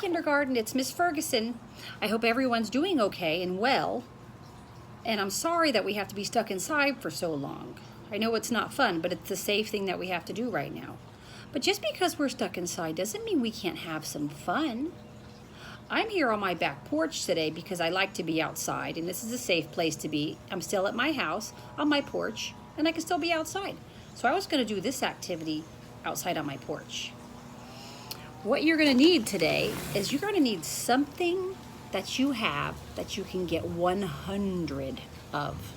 kindergarten, it's Miss Ferguson. I hope everyone's doing okay and well. And I'm sorry that we have to be stuck inside for so long. I know it's not fun, but it's the safe thing that we have to do right now. But just because we're stuck inside doesn't mean we can't have some fun. I'm here on my back porch today because I like to be outside, and this is a safe place to be. I'm still at my house on my porch, and I can still be outside. So I was going to do this activity outside on my porch. What you're going to need today is you're going to need something that you have that you can get 100 of.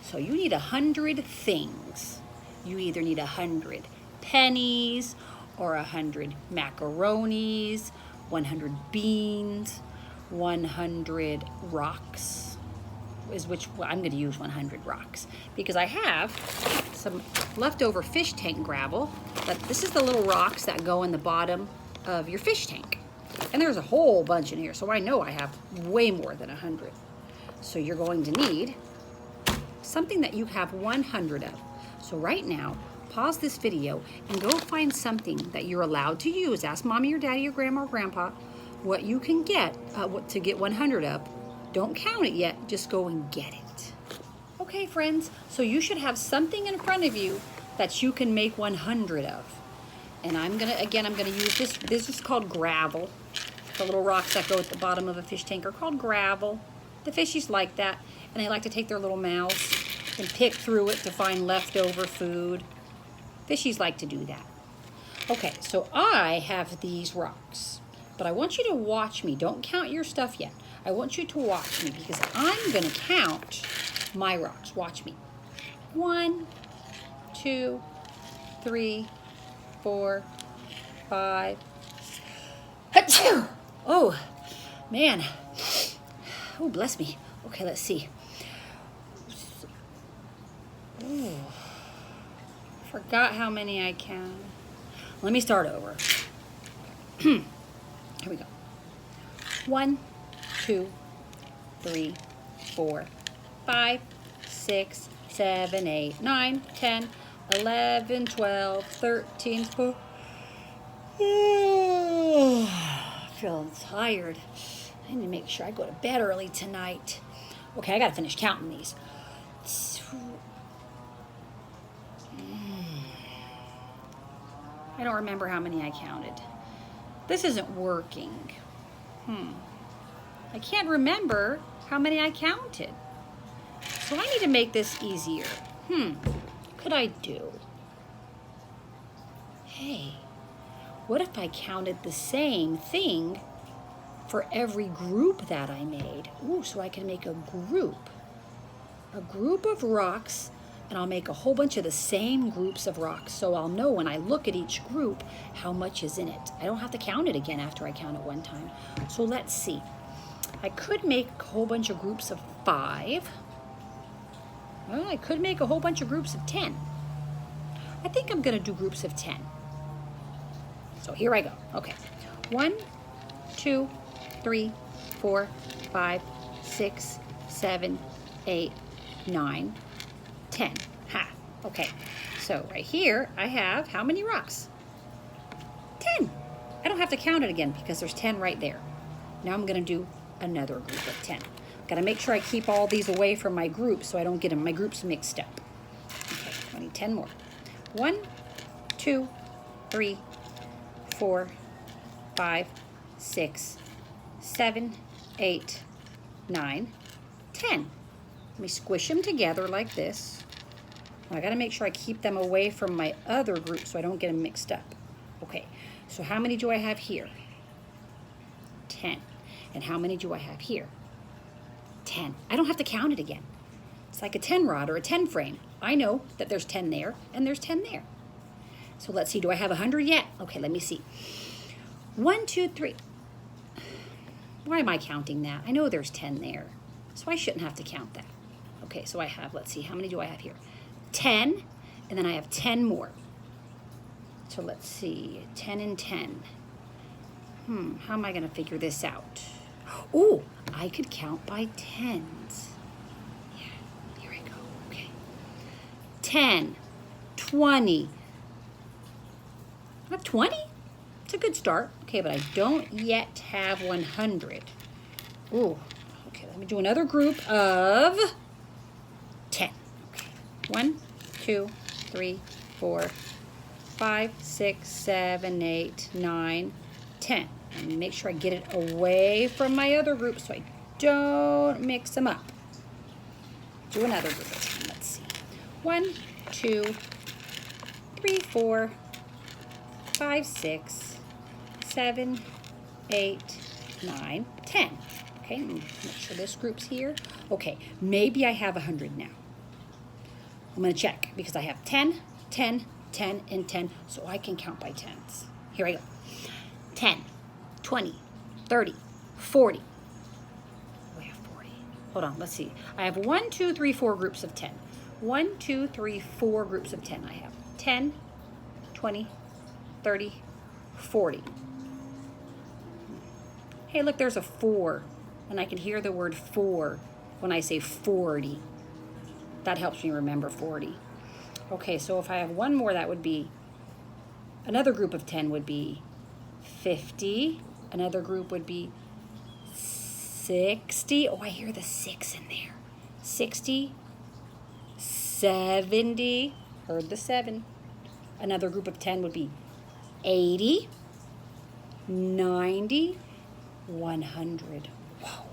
So you need 100 things. You either need 100 pennies or 100 macaronis, 100 beans, 100 rocks, is which I'm going to use 100 rocks because I have some leftover fish tank gravel, but this is the little rocks that go in the bottom of your fish tank. And there's a whole bunch in here, so I know I have way more than 100. So you're going to need something that you have 100 of. So right now, pause this video and go find something that you're allowed to use. Ask mommy or daddy or grandma or grandpa what you can get to get 100 of. Don't count it yet, just go and get it. Okay, friends, so you should have something in front of you that you can make 100 of. And I'm gonna use this. This is called gravel. The little rocks that go at the bottom of a fish tank are called gravel. The fishies like that, and they like to take their little mouths and pick through it to find leftover food. Fishies like to do that. Okay, so I have these rocks, but I want you to watch me. Don't count your stuff yet. I want you to watch me because I'm gonna count my rocks. Watch me. 1, 2, 3, 4, 5. Achoo! Oh, man. Oh, bless me. Okay, let's see. Oh, forgot how many I counted. Let me start over. Here we go. 1, 2, 3, 4, 5, 6, 7, 8, 9, 10, 11, 12, 13, 14. Feeling tired. I need to make sure I go to bed early tonight. Okay, I gotta finish counting these. I don't remember how many I counted. This isn't working. I can't remember how many I counted. So I need to make this easier. What could I do? Hey, what if I counted the same thing for every group that I made? Ooh, so I can make a group of rocks, and I'll make a whole bunch of the same groups of rocks, so I'll know when I look at each group how much is in it. I don't have to count it again after I count it one time. So let's see. I could make a whole bunch of groups of 5. Well, I could make a whole bunch of groups of 10. I think I'm gonna do groups of 10. So here I go. Okay. 1, 2, 3, 4, 5, 6, 7, 8, 9, 10. Ha. Okay. So right here I have how many rocks? 10. I don't have to count it again because there's 10 right there. Now I'm going to do another group of 10. Got to make sure I keep all these away from my groups so I don't get my groups mixed up. Okay, I need 10 more. 1, 2, 3, 4, 5, 6, 7, 8, 9, 10. Let me squish them together like this. I got to make sure I keep them away from my other group so I don't get them mixed up. Okay, so how many do I have here? 10. And how many do I have here? 10. I don't have to count it again. It's like a 10 rod or a 10 frame. I know that there's 10 there and there's 10 there. So let's see, do I have 100 yet? Okay, let me see. 1, 2, 3. Why am I counting that? I know there's 10 there, so I shouldn't have to count that. Okay, so I have, let's see, how many do I have here? 10, and then I have 10 more. So let's see, 10 and 10. How am I gonna figure this out? Oh, I could count by tens. Yeah, here I go, okay. 10, 20. I have 20? It's a good start. Okay, but I don't yet have 100. Ooh, okay, let me do another group of 10. Okay, 1, 2, 3, 4, 5, 6, 7, 8, 9, 10. And make sure I get it away from my other group so I don't mix them up. Do another group of 10. Let's see. 1, 2, 3, 4, 5, 6, 7, 8, 9, 10. Okay, make sure this group's here. Okay, maybe I have 100 now. I'm going to check because I have 10, 10, 10, and 10, so I can count by tens. Here I go. 10, 20, 30, 40. We have 40. Hold on, let's see. I have 1, 2, 3, 4 groups of 10. 1, 2, 3, 4 groups of 10. I have 10, 20, 30, 40. Hey, look, there's a 4, and I can hear the word 4 when I say 40. That helps me remember 40. Okay, so if I have one more, that would be, another group of 10 would be 50. Another group would be 60. Oh, I hear the 6 in there. 60, 70. Heard the 7. Another group of 10 would be 80, 90, 100. Wow.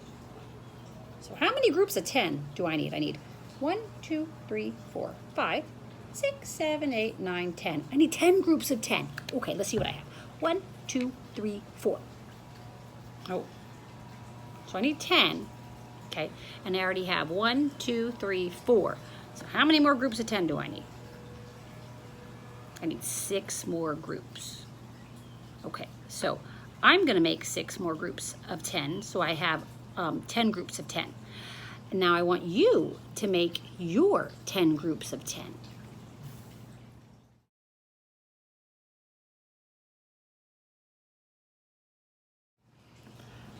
So how many groups of 10 do I need? I need 1, 2, 3, 4, 5, 6, 7, 8, 9, 10. I need 10 groups of 10. Okay, let's see what I have. 1, 2, 3, 4. Oh, so I need 10. Okay, and I already have 1, 2, 3, 4. So how many more groups of 10 do I need? I need 6 more groups. Okay, so I'm going to make 6 more groups of 10, so I have 10 groups of 10. And now I want you to make your 10 groups of 10.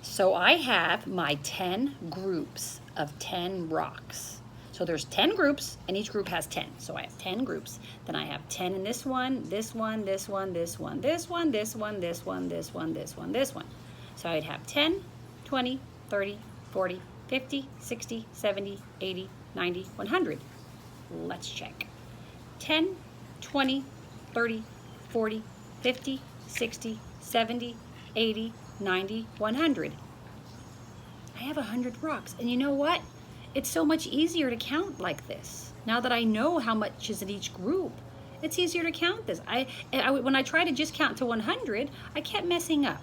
So I have my 10 groups of 10 rocks. So there's 10 groups, and each group has 10. So I have 10 groups. Then I have 10 in this one, this one, this one, this one, this one, this one, this one, this one, this one, this one. So I'd have 10, 20, 30, 40, 50, 60, 70, 80, 90, 100. Let's check. 10, 20, 30, 40, 50, 60, 70, 80, 90, 100. I have 100 rocks. And you know what? It's so much easier to count like this. Now that I know how much is in each group, it's easier to count this. When I try to just count to 100, I kept messing up.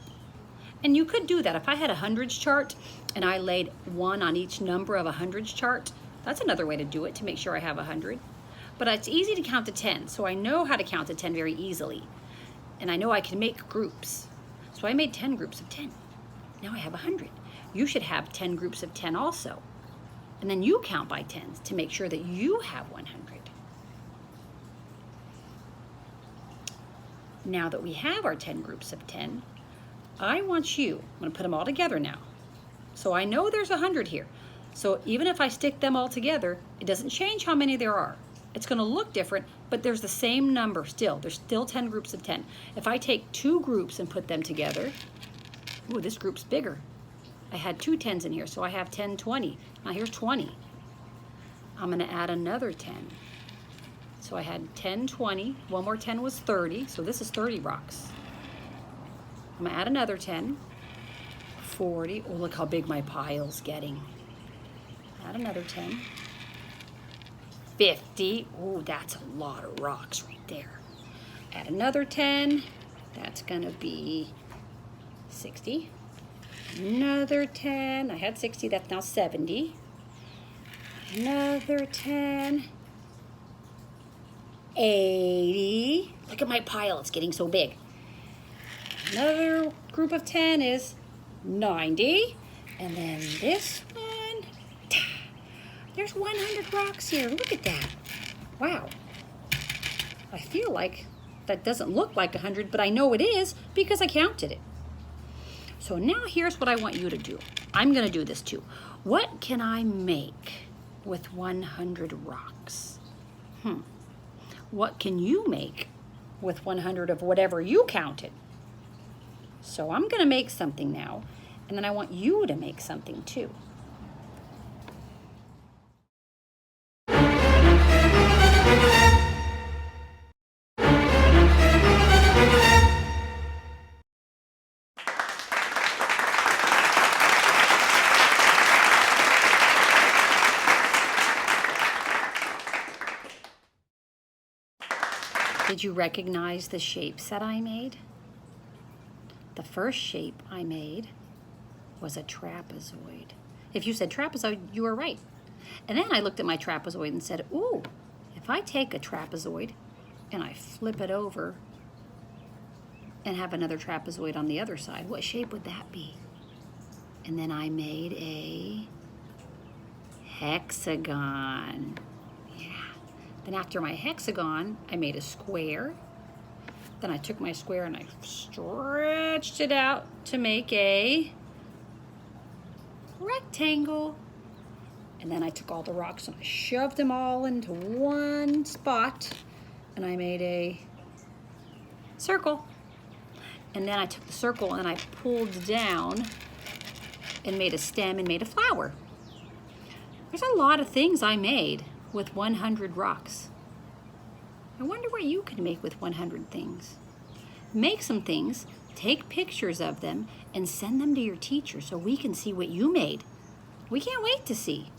And you could do that. If I had a hundreds chart and I laid 1 on each number of a hundreds chart, that's another way to do it to make sure I have 100. But it's easy to count to 10, so I know how to count to 10 very easily. And I know I can make groups. So I made 10 groups of 10. Now I have 100. You should have 10 groups of 10 also. And then you count by tens to make sure that you have 100. Now that we have our 10 groups of 10, I want you, I'm going to put them all together now. So I know there's 100 here. So even if I stick them all together, it doesn't change how many there are. It's going to look different, but there's the same number still. There's still 10 groups of 10. If I take 2 groups and put them together, ooh, this group's bigger. I had 2 10s in here, so I have 10, 20. Now here's 20. I'm going to add another 10. So I had 10, 20. One more 10 was 30, so this is 30 rocks. I'm going to add another 10. 40. Oh, look how big my pile's getting. Add another 10. 50. Oh, that's a lot of rocks right there. Add another 10. That's going to be 60. Another 10. I had 60. That's now 70. Another 10. 80. Look at my pile. It's getting so big. Another group of 10 is 90. And then this one. There's 100 rocks here. Look at that. Wow. I feel like that doesn't look like 100, but I know it is because I counted it. So now here's what I want you to do. I'm going to do this too. What can I make with 100 rocks? What can you make with 100 of whatever you counted? So I'm going to make something now, and then I want you to make something too. Did you recognize the shapes that I made? The first shape I made was a trapezoid. If you said trapezoid, you were right. And then I looked at my trapezoid and said, ooh, if I take a trapezoid and I flip it over and have another trapezoid on the other side, what shape would that be? And then I made a hexagon. Yeah. Then after my hexagon, I made a square. Then I took my square and I stretched it out to make a rectangle. And then I took all the rocks and I shoved them all into one spot and I made a circle. And then I took the circle and I pulled down and made a stem and made a flower. There's a lot of things I made with 100 rocks. I wonder what you could make with 100 things. Make some things, take pictures of them, and send them to your teacher so we can see what you made. We can't wait to see.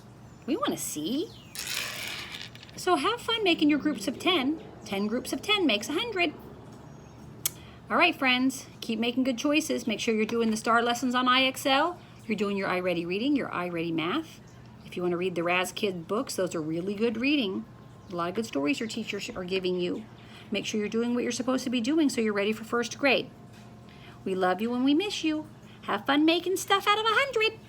We want to see. So have fun making your groups of 10. 10 groups of 10 makes 100. All right, friends, keep making good choices. Make sure you're doing the STAR lessons on IXL. You're doing your iReady reading, your iReady math. If you want to read the Raz Kid books, those are really good reading. A lot of good stories your teachers are giving you. Make sure you're doing what you're supposed to be doing so you're ready for first grade. We love you and we miss you. Have fun making stuff out of 100.